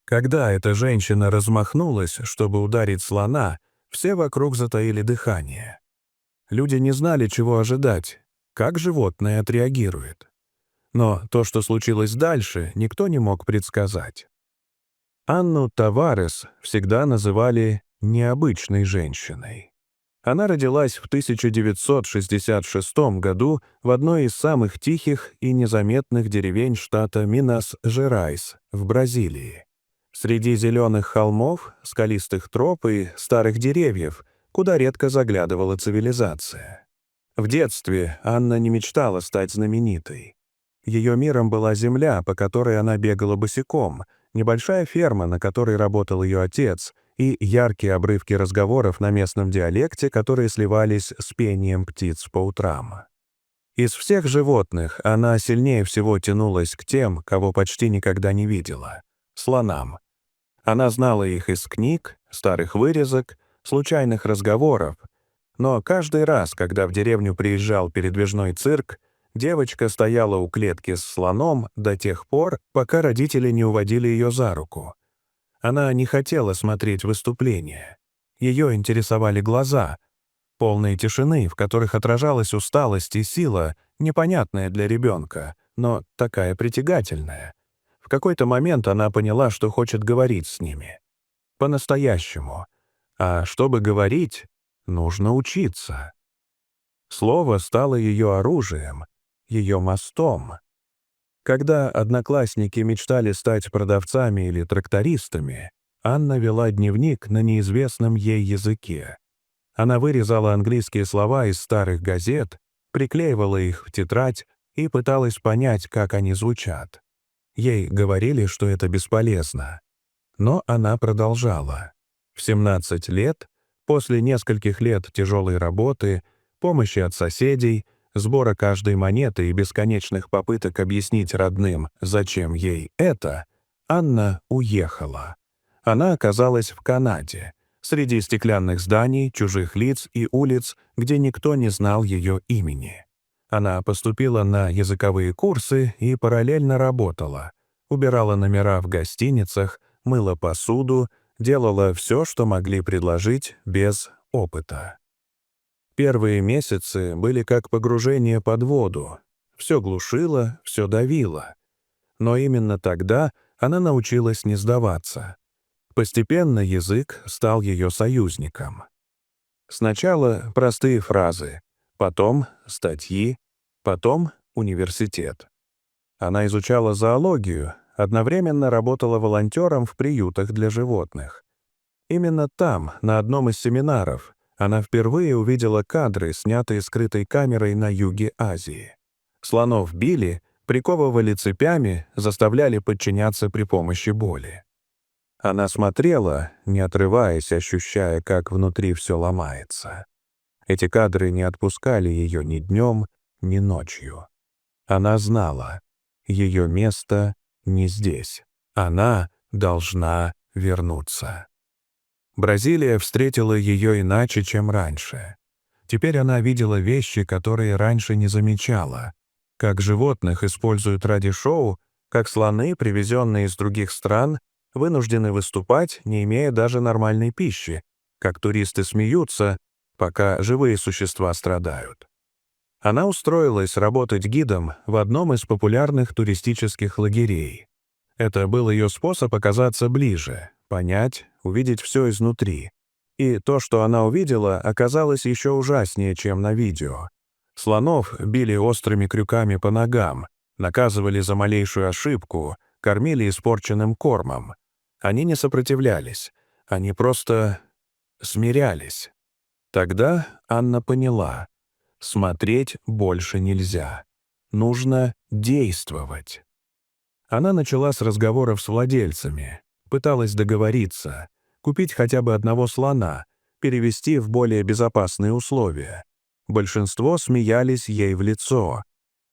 Когда эта женщина размахнулась, чтобы ударить слона, все вокруг затаили дыхание. Люди не знали, чего ожидать, как животное отреагирует. Но то, что случилось дальше, никто не мог предсказать. Анну Таварес всегда называли «необычной женщиной». Она родилась в 1966 году в одной из самых тихих и незаметных деревень штата Минас-Жерайс в Бразилии. Среди зеленых холмов, скалистых троп и старых деревьев, куда редко заглядывала цивилизация. В детстве Анна не мечтала стать знаменитой. Ее миром была земля, по которой она бегала босиком, небольшая ферма, на которой работал ее отец, и яркие обрывки разговоров на местном диалекте, которые сливались с пением птиц по утрам. Из всех животных она сильнее всего тянулась к тем, кого почти никогда не видела — слонам. Она знала их из книг, старых вырезок, случайных разговоров, но каждый раз, когда в деревню приезжал передвижной цирк, девочка стояла у клетки с слоном до тех пор, пока родители не уводили ее за руку. Она не хотела смотреть выступления. Ее интересовали глаза, полные тишины, в которых отражалась усталость и сила, непонятная для ребенка, но такая притягательная. В какой-то момент она поняла, что хочет говорить с ними. По-настоящему. А чтобы говорить, нужно учиться. Слово стало ее оружием, ее мостом. Когда одноклассники мечтали стать продавцами или трактористами, Анна вела дневник на неизвестном ей языке. Она вырезала английские слова из старых газет, приклеивала их в тетрадь и пыталась понять, как они звучат. Ей говорили, что это бесполезно. Но она продолжала. В 17 лет, после нескольких лет тяжелой работы, помощи от соседей, сбора каждой монеты и бесконечных попыток объяснить родным, зачем ей это, Анна уехала. Она оказалась в Канаде, среди стеклянных зданий, чужих лиц и улиц, где никто не знал ее имени. Она поступила на языковые курсы и параллельно работала. Убирала номера в гостиницах, мыла посуду, делала все, что могли предложить без опыта. Первые месяцы были как погружение под воду. Все глушило, все давило. Но именно тогда она научилась не сдаваться. Постепенно язык стал ее союзником. Сначала простые фразы, потом статьи, потом университет. Она изучала зоологию, одновременно работала волонтером в приютах для животных. Именно там, на одном из семинаров, она впервые увидела кадры, снятые скрытой камерой на юге Азии. Слонов били, приковывали цепями, заставляли подчиняться при помощи боли. Она смотрела, не отрываясь, ощущая, как внутри все ломается. Эти кадры не отпускали ее ни днем, ни ночью. Она знала, ее место не здесь. Она должна вернуться. Бразилия встретила ее иначе, чем раньше. Теперь она видела вещи, которые раньше не замечала. Как животных используют ради шоу, как слоны, привезенные из других стран, вынуждены выступать, не имея даже нормальной пищи, как туристы смеются, пока живые существа страдают. Она устроилась работать гидом в одном из популярных туристических лагерей. Это был ее способ оказаться ближе, понять, увидеть все изнутри. И то, что она увидела, оказалось еще ужаснее, чем на видео. Слонов били острыми крюками по ногам, наказывали за малейшую ошибку, кормили испорченным кормом. Они не сопротивлялись, они просто смирялись. Тогда Анна поняла, смотреть больше нельзя. Нужно действовать. Она начала с разговоров с владельцами, пыталась договориться, купить хотя бы одного слона, перевести в более безопасные условия. Большинство смеялись ей в лицо,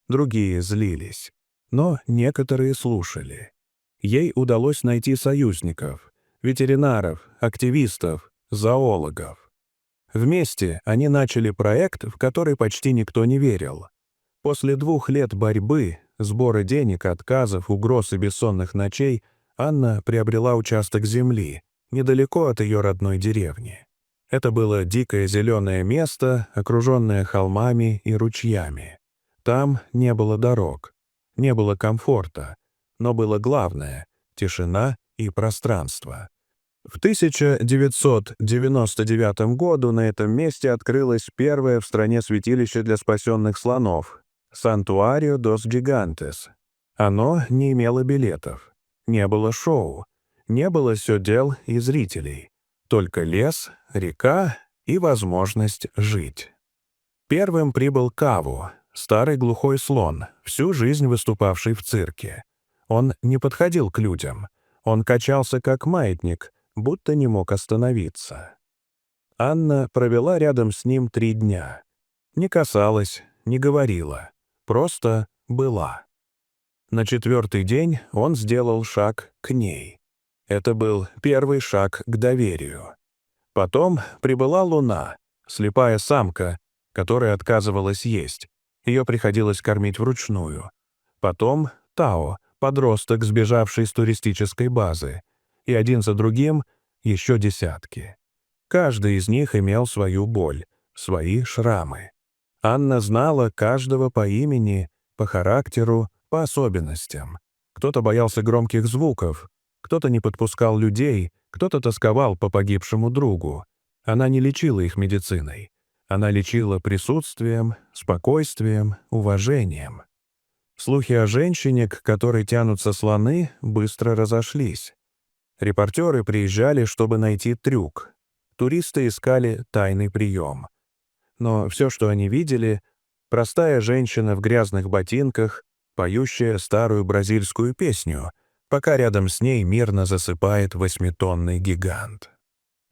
другие злились, но некоторые слушали. Ей удалось найти союзников, ветеринаров, активистов, зоологов. Вместе они начали проект, в который почти никто не верил. После 2 лет борьбы, сбора денег, отказов, угроз и бессонных ночей Анна приобрела участок земли недалеко от ее родной деревни. Это было дикое зеленое место, окруженное холмами и ручьями. Там не было дорог, не было комфорта, но было главное — тишина и пространство. В 1999 году на этом месте открылось первое в стране святилище для спасенных слонов — Santuario dos Gigantes. Оно не имело билетов, не было шоу, не было сёдел и зрителей, только лес, река и возможность жить. Первым прибыл Каву, старый глухой слон, всю жизнь выступавший в цирке. Он не подходил к людям, он качался как маятник, будто не мог остановиться. Анна провела рядом с ним 3 дня. Не касалась, не говорила, просто была. На 4-й день он сделал шаг к ней. Это был первый шаг к доверию. Потом прибыла луна, слепая самка, которая отказывалась есть. Ее приходилось кормить вручную. Потом Тао, подросток, сбежавший с туристической базы. И один за другим еще десятки. Каждый из них имел свою боль, свои шрамы. Анна знала каждого по имени, по характеру, по особенностям. Кто-то боялся громких звуков, кто-то не подпускал людей, кто-то тосковал по погибшему другу. Она не лечила их медициной. Она лечила присутствием, спокойствием, уважением. Слухи о женщине, к которой тянутся слоны, быстро разошлись. Репортеры приезжали, чтобы найти трюк. Туристы искали тайный прием. Но все, что они видели — простая женщина в грязных ботинках, поющая старую бразильскую песню, пока рядом с ней мирно засыпает 8-тонный гигант.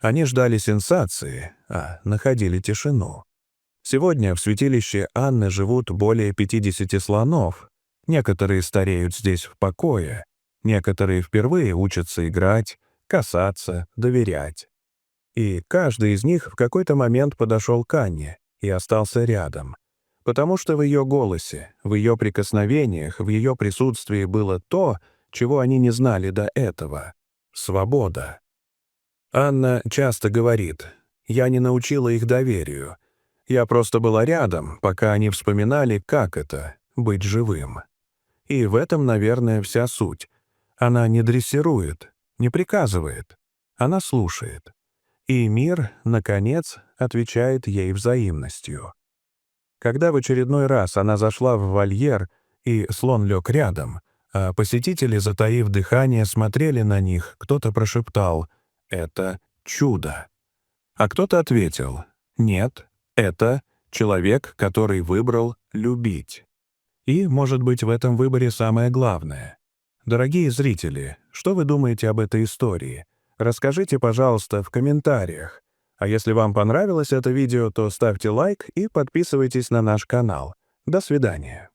Они ждали сенсации, а находили тишину. Сегодня в святилище Анны живут более 50 слонов. Некоторые стареют здесь в покое, некоторые впервые учатся играть, касаться, доверять. И каждый из них в какой-то момент подошел к Анне и остался рядом, потому что в ее голосе, в ее прикосновениях, в ее присутствии было то, чего они не знали до этого — свобода. Анна часто говорит: «Я не научила их доверию. Я просто была рядом, пока они вспоминали, как это — быть живым». И в этом, наверное, вся суть. Она не дрессирует, не приказывает. Она слушает. И мир, наконец, отвечает ей взаимностью. Когда в очередной раз она зашла в вольер, и слон лег рядом, а посетители, затаив дыхание, смотрели на них, кто-то прошептал: «Это чудо». А кто-то ответил: «Нет, это человек, который выбрал любить». И, может быть, в этом выборе самое главное. Дорогие зрители, что вы думаете об этой истории? Расскажите, пожалуйста, в комментариях. А если вам понравилось это видео, то ставьте лайк и подписывайтесь на наш канал. До свидания.